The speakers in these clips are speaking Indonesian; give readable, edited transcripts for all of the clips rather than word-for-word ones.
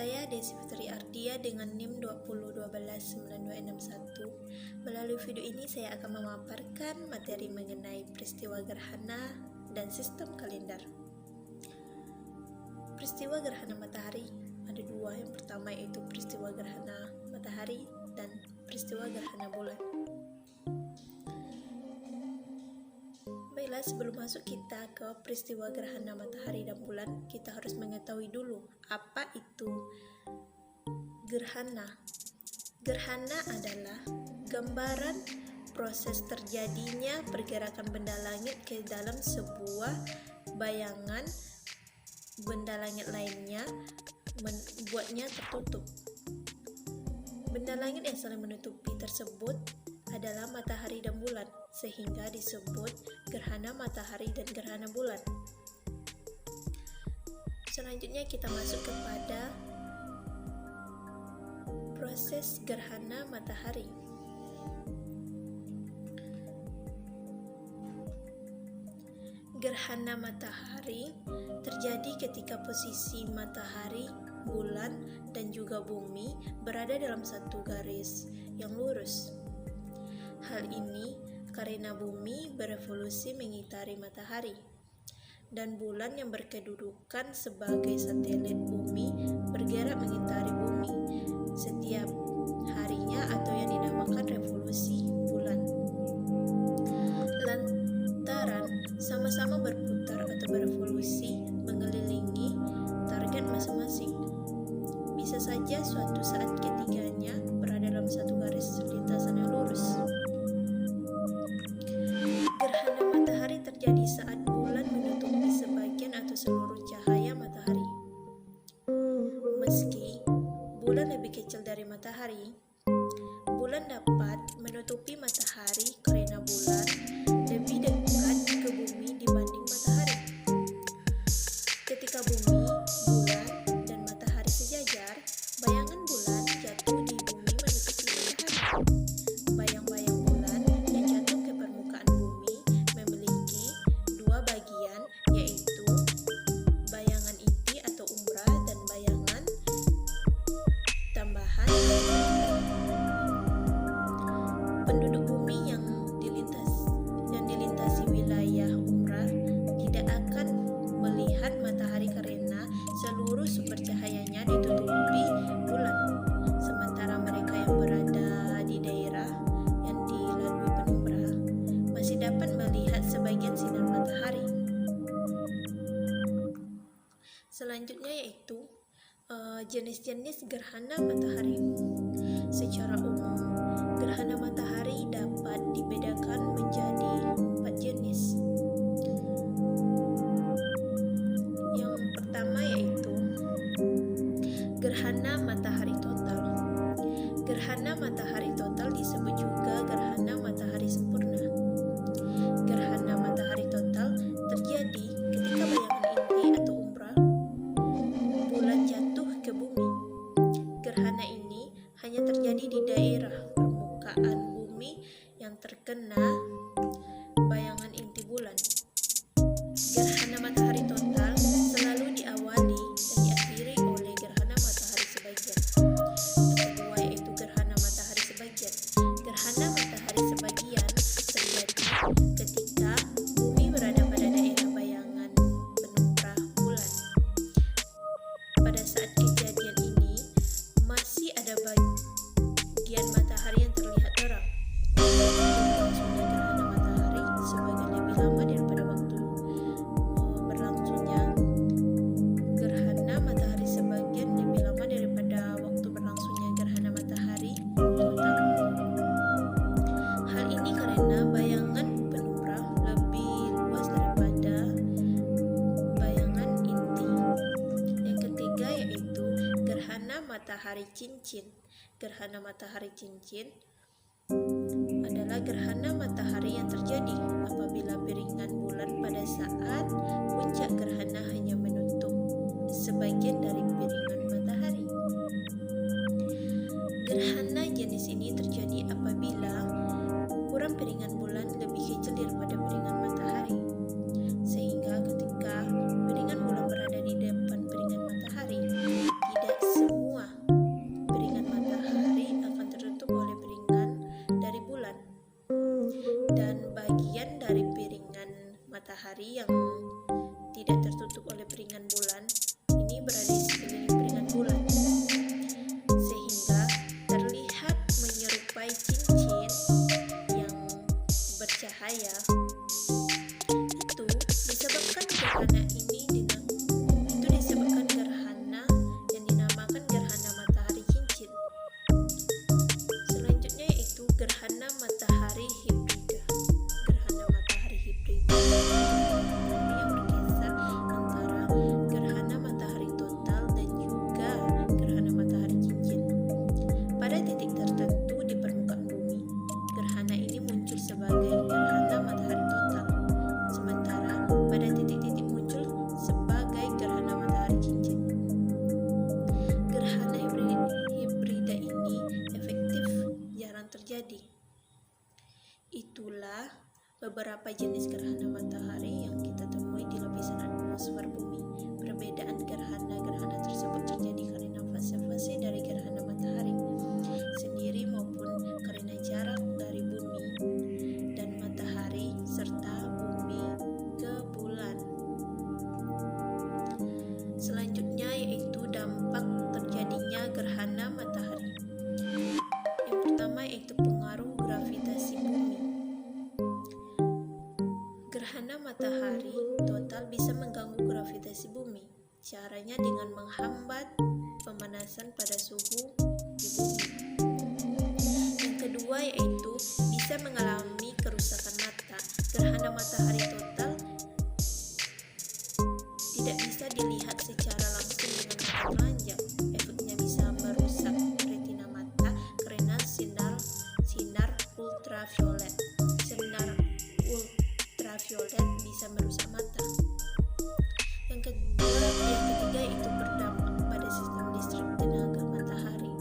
saya Desi Fitri Ardia dengan NIM 20129261. Melalui video ini saya akan memaparkan materi mengenai peristiwa gerhana dan sistem kalender. Peristiwa gerhana matahari ada dua. Yang pertama yaitu peristiwa gerhana matahari dan peristiwa gerhana bulan. Baiklah, sebelum masuk kita ke peristiwa gerhana matahari dan bulan, kita harus mengetahui dulu apa itu gerhana. Gerhana adalah gambaran proses terjadinya pergerakan benda langit ke dalam sebuah bayangan benda langit lainnya, membuatnya tertutup. Benda langit yang saling menutupi tersebut adalah matahari dan bulan, sehingga disebut gerhana matahari dan gerhana bulan. Selanjutnya kita masuk kepada proses gerhana matahari. Gerhana matahari terjadi ketika posisi matahari, bulan, dan juga bumi berada dalam satu garis yang lurus. Hal ini karena bumi berevolusi mengitari matahari, dan bulan yang berkedudukan sebagai satelit bumi bergerak mengitari bumi setiap harinya, atau yang dinamakan revolusi bulan. Lantaran sama-sama berputar atau berevolusi mengelilingi target masing-masing, bisa saja suatu saat ketiganya berada dalam satu garis lintasan yang lurus. Gerhana matahari terjadi saat bulan menutupi sebagian atau seluruh cahaya matahari. Meski bulan lebih kecil dari matahari, bulan dapat menutupi matahari karena bulan lebih dekat ke bumi dibanding matahari. Ketika bumi, bulan, dan matahari sejajar, bayangan bulan jatuh di bumi menutupi matahari. Bayang-bayang bulan yang jatuh ke permukaan bumi memiliki dua bagian, yaitu bayangan inti atau umbra dan bayangan tambahan. Penduduk bumi yang dilintasi wilayah umbra tidak akan melihat matahari karena seluruh sumber cahayanya ditutupi bulan. Sementara mereka yang berada di daerah yang dilalui penumbra masih dapat melihat sebagian sinar matahari. Selanjutnya yaitu jenis-jenis gerhana matahari. Secara umum, gerhana matahari dapat dibedakan menjadi 4 jenis. Yang pertama yaitu gerhana matahari total. Gerhana matahari total disebut juga gerhana matahari sempurna. Gerhana matahari total terjadi ketika bayangan inti atau umbra bulan jatuh ke bumi. Gerhana ini hanya terjadi di daerah permukaan bumi yang terkena bayangan inti bulan. Gerhana matahari total selalu diawali dan diakhiri oleh gerhana matahari sebagian. Yang kedua yaitu gerhana matahari sebagian. Gerhana matahari sebagian terjadi ketika bumi berada pada daerah bayangan penumbra bulan. Pada saat kejadian ini masih ada bagian matahari yang terlihat terang. Berlangsungnya gerhana matahari sebagian lebih lama daripada waktu berlangsungnya gerhana matahari sebagian lebih lama daripada waktu berlangsungnya gerhana matahari total. Hal ini karena bayangan penumbra lebih luas daripada bayangan inti. Yang ketiga yaitu gerhana matahari cincin. Gerhana matahari cincin adalah gerhana matahari yang terjadi apabila piringan bulan pada saat puncak gerhana hanya menutup sebagian dari piringan matahari. Gerhana jenis ini terjadi apabila ukuran piringan bulan lebih kecil daripada piringan matahari, sehingga ketika piringan bulan berada di depan piringan matahari, tidak semua Gerhana matahari hibrida. Gerhana matahari hibrida yang berkisar antara gerhana matahari total dan juga gerhana matahari cincin. Pada titik tertentu di permukaan bumi, gerhana ini muncul sebagai gerhana matahari total, sementara pada titik-titik muncul sebagai gerhana matahari cincin. Gerhana hibrida ini efektif jarang terjadi. Itulah beberapa jenis gerhana matahari yang kita temui di lapisan atmosfer bumi. Perbedaan gerhana-gerhana tersebut terjadi karena fase-fase dari gerhana matahari sendiri maupun karena jarak dari bumi dan matahari serta bumi ke bulan. Selanjutnya yaitu dampak terjadinya gerhana matahari. Yang pertama yaitu pengaruh gravitasi bumi. Gerhana matahari total bisa mengganggu gravitasi bumi. Caranya dengan menghambat pemanasan pada suhu di bumi. Yang kedua yaitu bisa mengalami kerusakan mata. Gerhana matahari total tidak bisa dilihat secara langsung dengan mata telanjang. Efeknya bisa merusak retina mata karena sinar ultraviolet. Sinar ultraviolet bisa merusak mata. Yang ketiga itu berdampak pada sistem listrik tenaga matahari.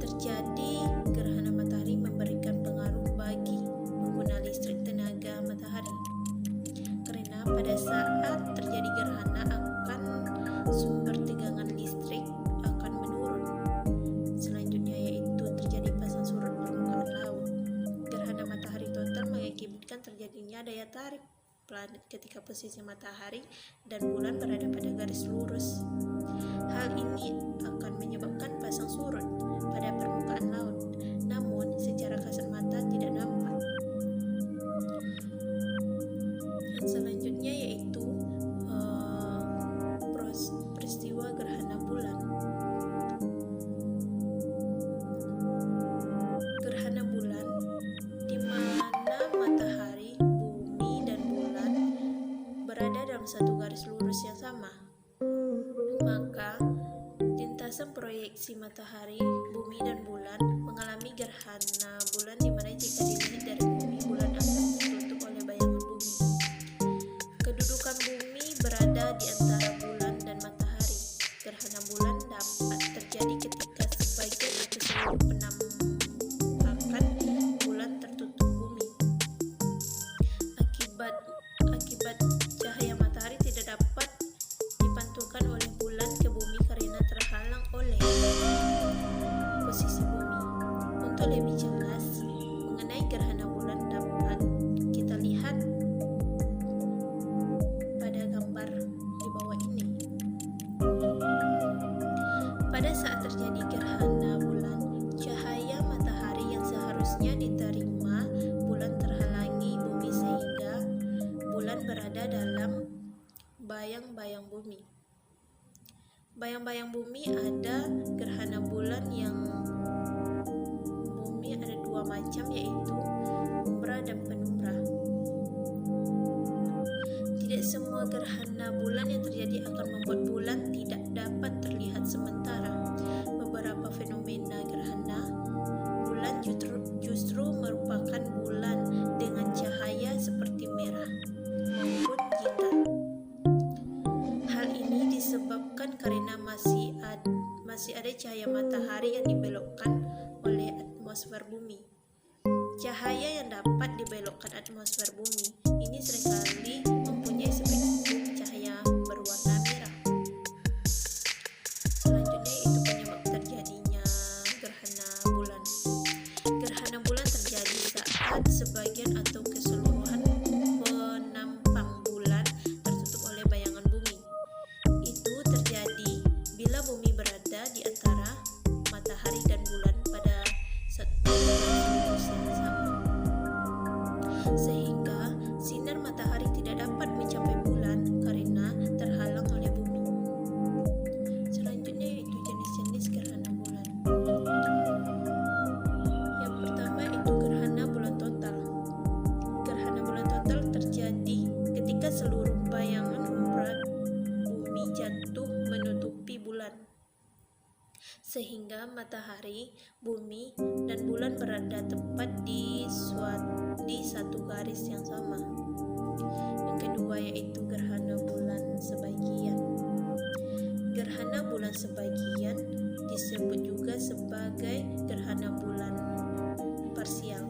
Terjadi gerhana matahari memberikan pengaruh bagi pengguna listrik tenaga matahari. Karena pada saat terjadi gerhana akan sumber tegangan listrik akan menurun. Selanjutnya yaitu terjadi pasang surut permukaan laut. Gerhana matahari total mengakibatkan terjadinya daya tarik planet ketika posisi matahari dan bulan berada pada garis lurus. Hal ini akan menyebabkan pasang surut pada permukaan laut, namun secara kasat mata tidak nampak. Yang selanjutnya yaitu peristiwa gerhana bulan. Gerhana bulan di mana matahari, bumi, dan bulan berada dalam satu garis lurus yang sama. Maka lintasan proyeksi matahari, bumi, dan bulan mengalami gerhana bulan di mana jika dilihat dari bumi, bulan akan tertutup oleh bayangan bumi. Kedudukan bumi berada di antara bulan dan matahari. Gerhana bulan dapat terjadi ketika sebagian atau seluruh penampakan bulan tertutup bumi. Akibat cahaya matahari tidak dapat dipantulkan oleh bulan ke bumi karena terhalang oleh posisi bumi. Untuk lebih jelas mengenai gerhana bulan dapat kita lihat pada gambar di bawah ini. Pada saat terjadi gerhana bulan, cahaya matahari yang seharusnya diterima bulan terhalangi bumi sehingga bulan berada dalam bayang-bayang bumi. Bayang-bayang bumi ada gerhana bulan yang bumi ada dua macam yaitu umbra dan penumbra. Tidak semua gerhana bulan yang terjadi akan membuat bulan tidak dapat terlihat sementara. Beberapa fenomena gerhana bulan justru merupakan bulan dengan cahaya seperti merah maupun hitam. Hal ini disebabkan karena masih ada cahaya matahari yang dibelokkan oleh atmosfer bumi. Cahaya yang dapat dibelokkan atmosfer bumi ini seringkali mempunyai spektrum cahaya berwarna merah. Selanjutnya itu penyebab terjadinya gerhana bulan. Gerhana bulan terjadi saat sebagian atau keseluruhan penampang bulan tertutup oleh bayangan bumi. Itu terjadi bila bumi berada di antara matahari dan bulan pada satu garis yang sama, sehingga sinar matahari tidak dapat mencapai bulan sehingga matahari, bumi, dan bulan berada tepat di satu garis yang sama. Yang kedua yaitu gerhana bulan sebagian. Gerhana bulan sebagian disebut juga sebagai gerhana bulan parsial.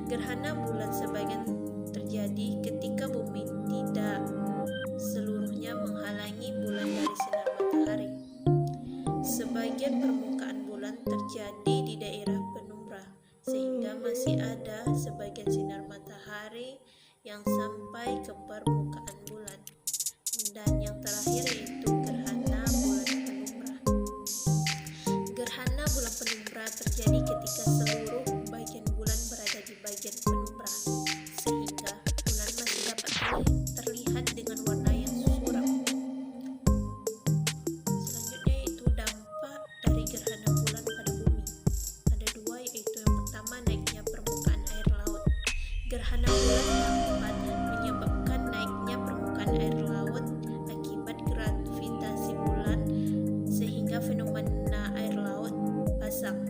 Gerhana bulan sebagian terjadi ketika bumi tidak seluruhnya menghalangi bulan dari sinar matahari. Sebagian permukaan bulan terjadi di daerah penumbra, sehingga masih ada sebagian sinar matahari yang sampai ke permukaan bulan. Dan yang terakhir yaitu gerhana bulan penumbra. Gerhana bulan penumbra terjadi ketika seluruh bagian bulan berada di bagian penumbra, sehingga bulan masih dapat terlihat dengan warna yang suram. Selanjutnya yaitu dampak dari gerhana bulan pada bumi. Ada dua, yaitu yang pertama naiknya permukaan air laut. Gerhana bulan dapat menyebabkan naiknya permukaan air laut akibat gravitasi bulan, sehingga fenomena air laut pasang.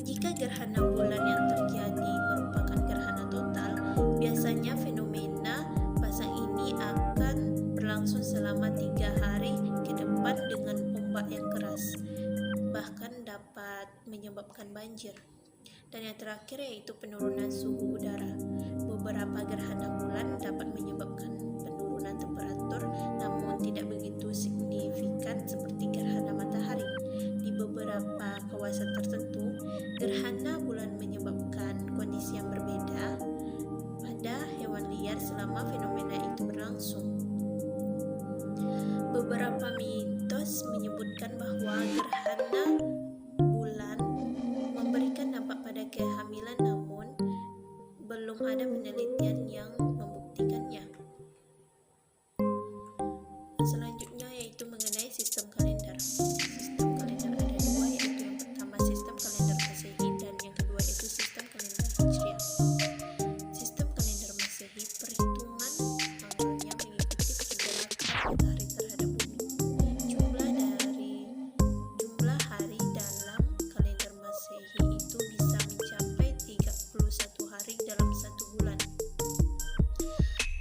Jika gerhana bulan yang terjadi merupakan gerhana total, biasanya fenomena pasang ini akan berlangsung selama 3 hari ke depan dengan ombak yang keras, bahkan dapat menyebabkan banjir. Dan yang terakhir yaitu penurunan suhu udara. Beberapa gerhana bulan dapat menyebabkan penurunan temperatur, namun tidak begitu signifikan seperti gerhana matahari. Di beberapa kawasan tertentu, gerhana bulan menyebabkan kondisi yang berbeda pada hewan liar selama fenomena itu berlangsung. Beberapa mitos menyebutkan bahwa gerhana bulan memberikan dampak pada kehamilan, namun belum ada penelitian yang membuktikannya. Selanjutnya yaitu mengenai sistem kalender. Sistem kalender ada dua, yaitu yang pertama sistem kalender Masehi dan yang kedua yaitu sistem kalender Hijriah. Sistem kalender Masehi, perhitungan tanggalnya mengikuti pergerakan matahari terhadap bumi. Jumlah hari dalam kalender Masehi itu bisa mencapai 31 hari dalam satu bulan.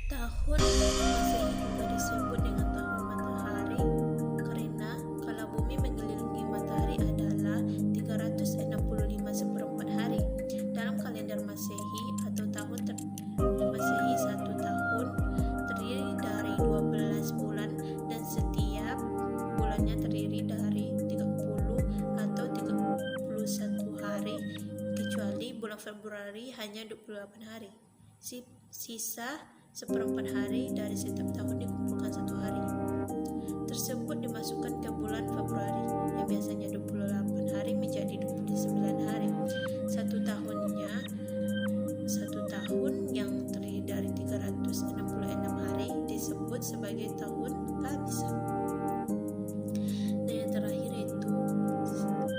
Tahun Masehi juga disebut dengan tahun matahari karena kala bumi mengelilingi matahari adalah 365 hari. Dalam kalender Masehi atau tahun Masehi, satu tahun terdiri dari 12 bulan dan setiap bulannya terdiri dari 30 atau 31 hari, kecuali bulan Februari hanya 28 hari. Sisa seperempat hari dari setiap tahun dikumpulkan satu hari tersebut dimasukkan ke bulan Februari yang biasanya 28 hari menjadi 29 hari. Satu tahun yang terdiri dari 366 hari disebut sebagai tahun kehabisan. Dan yang terakhir yaitu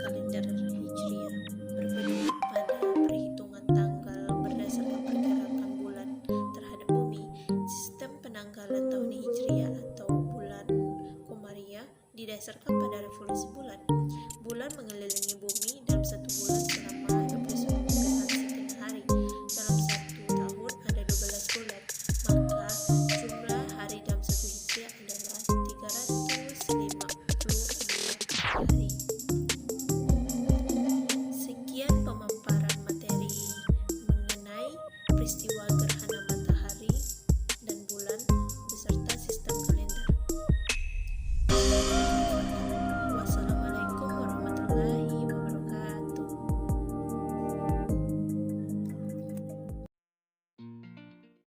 kalender Hijriah, berpedoman pada perhitungan tanggal berdasarkan pergerakan bulan terhadap bumi. Sistem penanggalan tahun Hijriah atau bulan Komariah didasarkan pada revolusi bulan. Bulan mengelilingi bumi dalam satu bulan selama 29,9 hari. Dalam satu tahun ada 12 bulan, maka jumlah hari dalam satu Hijriah adalah 354 hari.